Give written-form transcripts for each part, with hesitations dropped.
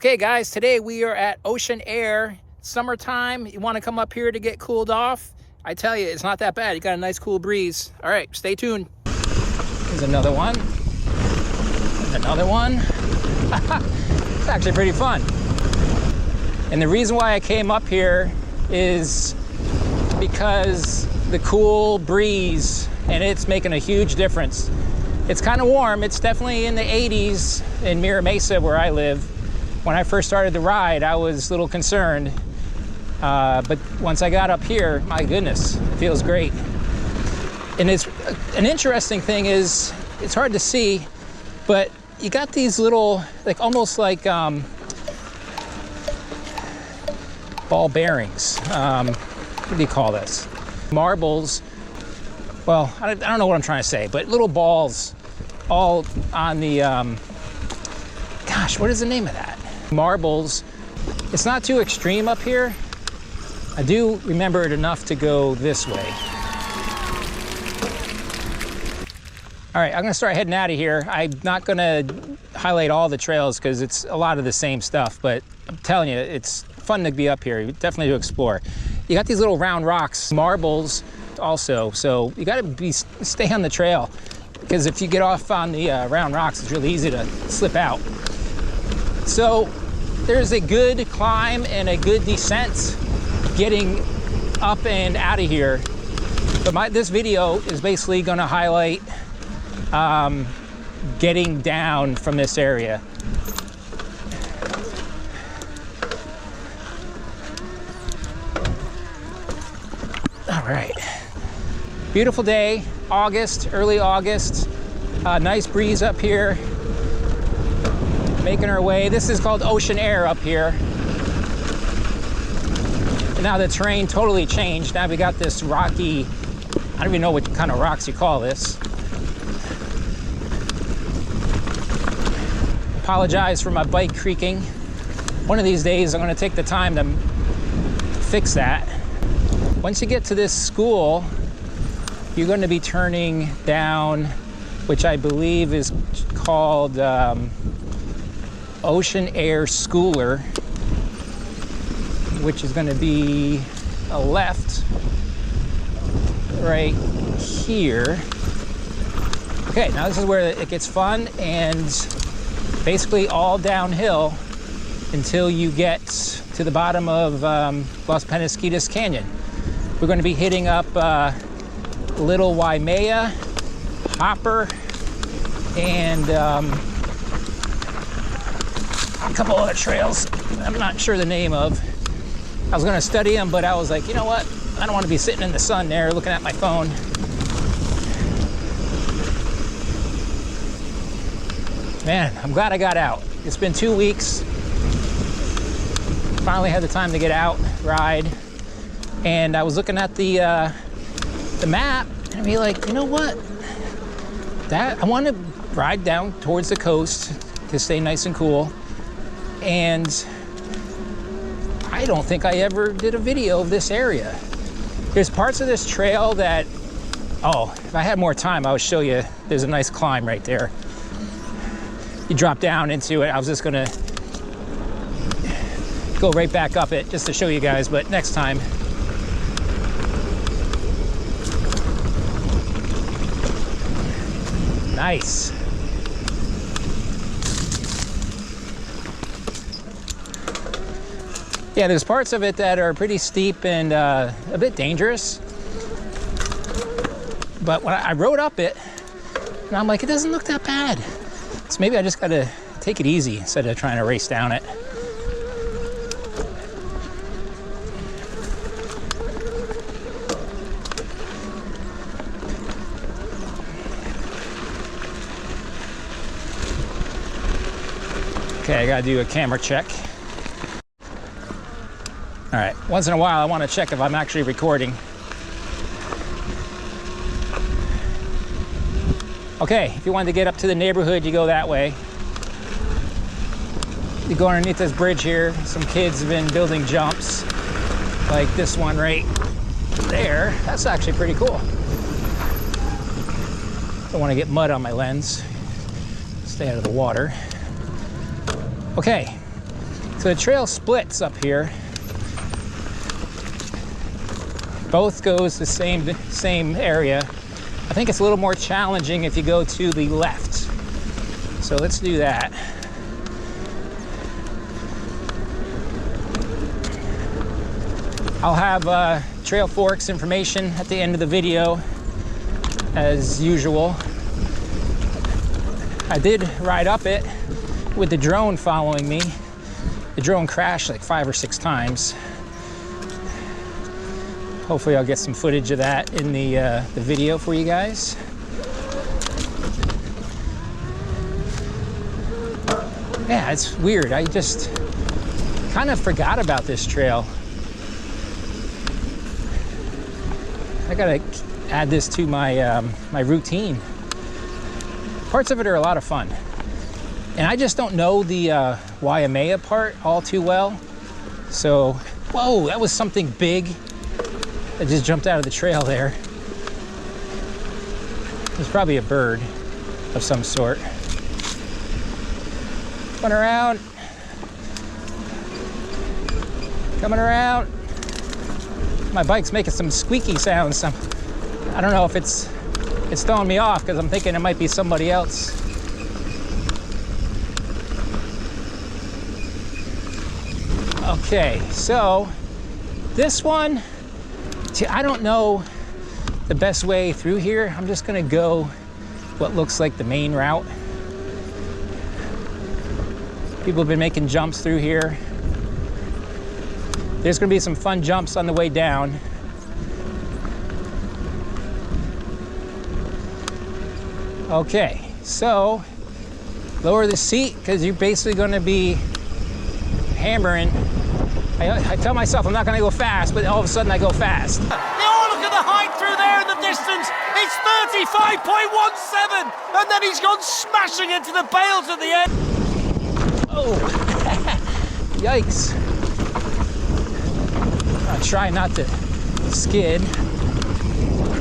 Okay guys, today we are at Ocean Air. Summertime, you want to come up here to get cooled off? I tell you, it's not that bad. You got a nice cool breeze. All right, stay tuned. Here's another one. There's another one. It's actually pretty fun. And the reason why I came up here is because the cool breeze, and it's making a huge difference. It's kind of warm. It's definitely in the 80s in Mira Mesa where I live. When I first started the ride, I was a little concerned. But once I got up here, my goodness, it feels great. And it's an interesting thing is, it's hard to see, but you got these little, like almost like ball bearings. What do you call this? Marbles. Well, I don't know what I'm trying to say, but little balls all on the, gosh, what is the name of that? Marbles. It's not too extreme up here. I do remember it enough to go this way. All right, I'm gonna start heading out of here. I'm not gonna highlight all the trails because it's a lot of the same stuff, but I'm telling you, it's fun to be up here. Definitely to explore. You got these little round rocks, marbles also, so you gotta stay on the trail because if you get off on the round rocks, it's really easy to slip out. So there's a good climb and a good descent getting up and out of here. But this video is basically gonna highlight getting down from this area. All right, beautiful day, August, early August. Nice breeze up here. Making our way. This is called Ocean Air up here. And now the terrain totally changed. Now we got this rocky, I don't even know what kind of rocks you call this. Apologize for my bike creaking. One of these days I'm going to take the time to fix that. Once you get to this school, you're going to be turning down, which I believe is called Ocean Air Schooler, which is going to be a left right here. Okay, now this is where it gets fun and basically all downhill until you get to the bottom of Los Penasquitos Canyon. We're going to be hitting up Little Waimea, Hopper, and a couple other trails I'm not sure the name of. I was going to study them, but I was like, you know what? I don't want to be sitting in the sun there looking at my phone. Man, I'm glad I got out. It's been 2 weeks. Finally had the time to get out, ride. And I was looking at the map and be like, you know what? I want to ride down towards the coast to stay nice and cool. And I don't think I ever did a video of this area. There's parts of this trail that, oh, if I had more time, I would show you. There's a nice climb right there. You drop down into it. I was just gonna go right back up it just to show you guys, but next time. Nice. Yeah, there's parts of it that are pretty steep and a bit dangerous. But when I rode up it, and I'm like, it doesn't look that bad. So maybe I just gotta take it easy instead of trying to race down it. Okay, I gotta do a camera check. All right, once in a while I want to check if I'm actually recording. Okay, if you wanted to get up to the neighborhood, you go that way. You go underneath this bridge here. Some kids have been building jumps, like this one right there. That's actually pretty cool. Don't want to get mud on my lens. Stay out of the water. Okay, So the trail splits up here. Both goes the same area. I think it's a little more challenging if you go to the left. So let's do that. I'll have Trail Forks information at the end of the video, as usual. I did ride up it with the drone following me. The drone crashed like 5 or 6 times. Hopefully I'll get some footage of that in the video for you guys. Yeah, it's weird. I just kind of forgot about this trail. I gotta add this to my my routine. Parts of it are a lot of fun. And I just don't know the Waimea part all too well. So, whoa, that was something big that just jumped out of the trail there. It was probably a bird of some sort. Coming around. Coming around. My bike's making some squeaky sounds. I don't know if it's throwing me off because I'm thinking it might be somebody else. Okay, so this one, I don't know the best way through here. I'm just gonna go what looks like the main route. People have been making jumps through here. There's gonna be some fun jumps on the way down. Okay, so lower the seat because you're basically gonna be hammering. I tell myself I'm not gonna go fast, but all of a sudden I go fast. Oh, look at the height through there in the distance. It's 35.17, and then he's gone smashing into the bales at the end. Oh, yikes. I'll try not to skid.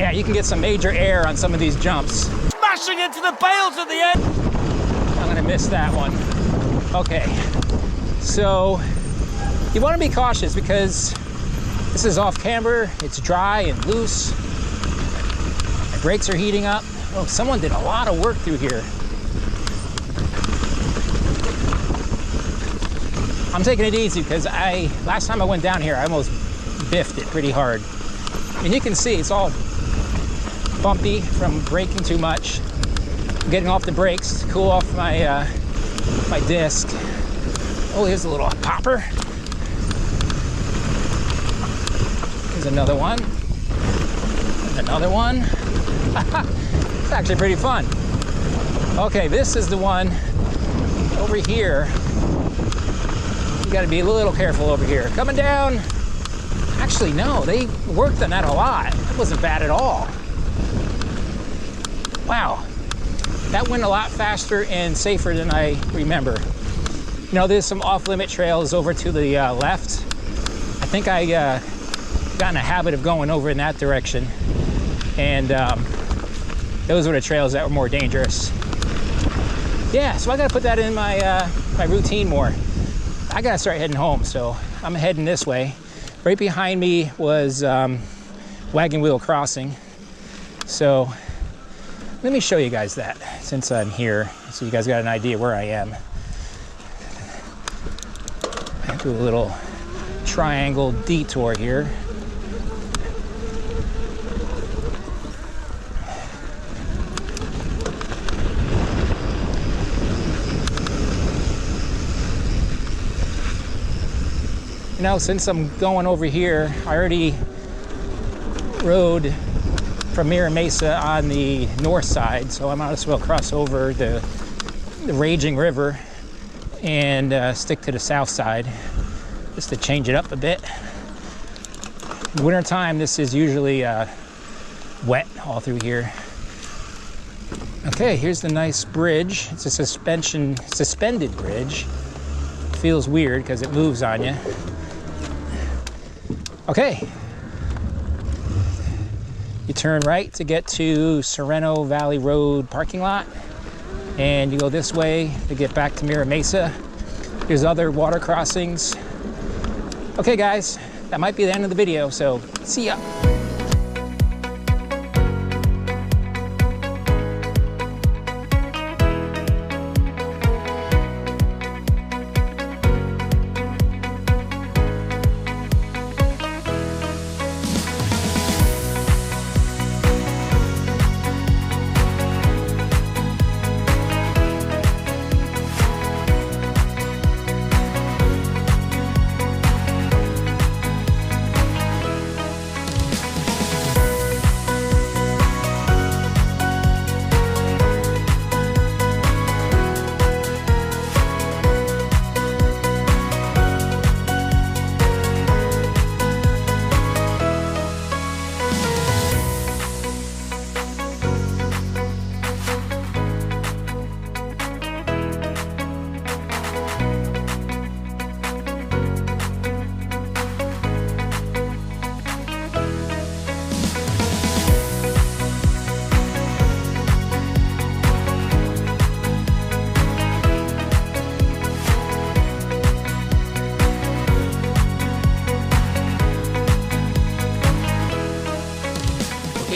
Yeah, you can get some major air on some of these jumps. Smashing into the bales at the end. I'm gonna miss that one. Okay, so you wanna be cautious because this is off camber, it's dry and loose. My brakes are heating up. Oh, someone did a lot of work through here. I'm taking it easy because last time I went down here, I almost biffed it pretty hard. And you can see it's all bumpy from braking too much. I'm getting off the brakes to cool off my my disc. Oh, here's a little popper. Here's another one. And another one. It's actually pretty fun. Okay, this is the one over here. You gotta be a little careful over here. Coming down. Actually, no, they worked on that a lot. That wasn't bad at all. Wow, that went a lot faster and safer than I remember. You know, there's some off-limit trails over to the left. I think I got in a habit of going over in that direction. And those were the trails that were more dangerous. Yeah, so I gotta put that in my, my routine more. I gotta start heading home, so I'm heading this way. Right behind me was Wagon Wheel Crossing. So let me show you guys that since I'm here, so you guys got an idea where I am. I do a little triangle detour here. You know, since I'm going over here, I already rode from Mira Mesa on the north side, so I might as well cross over the raging river and stick to the south side just to change it up a bit. In wintertime, this is usually wet all through here. Okay, here's the nice bridge. It's a suspended bridge. Feels weird because it moves on you. Okay, you turn right to get to Sereno Valley Road parking lot, and you go this way to get back to Mira Mesa. There's other water crossings. Okay guys, that might be the end of the video, so see ya.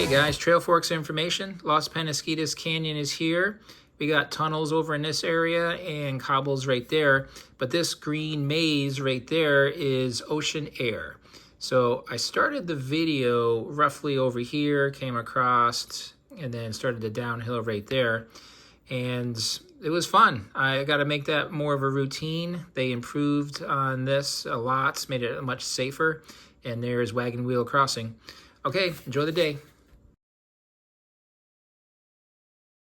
Okay guys, Trail Forks information. Los Penasquitos Canyon is here. We got tunnels over in this area and cobbles right there. But this green maze right there is ocean air. So I started the video roughly over here, came across, and then started the downhill right there. And it was fun. I got to make that more of a routine. They improved on this a lot, made it much safer. And there's wagon wheel crossing. Okay, enjoy the day.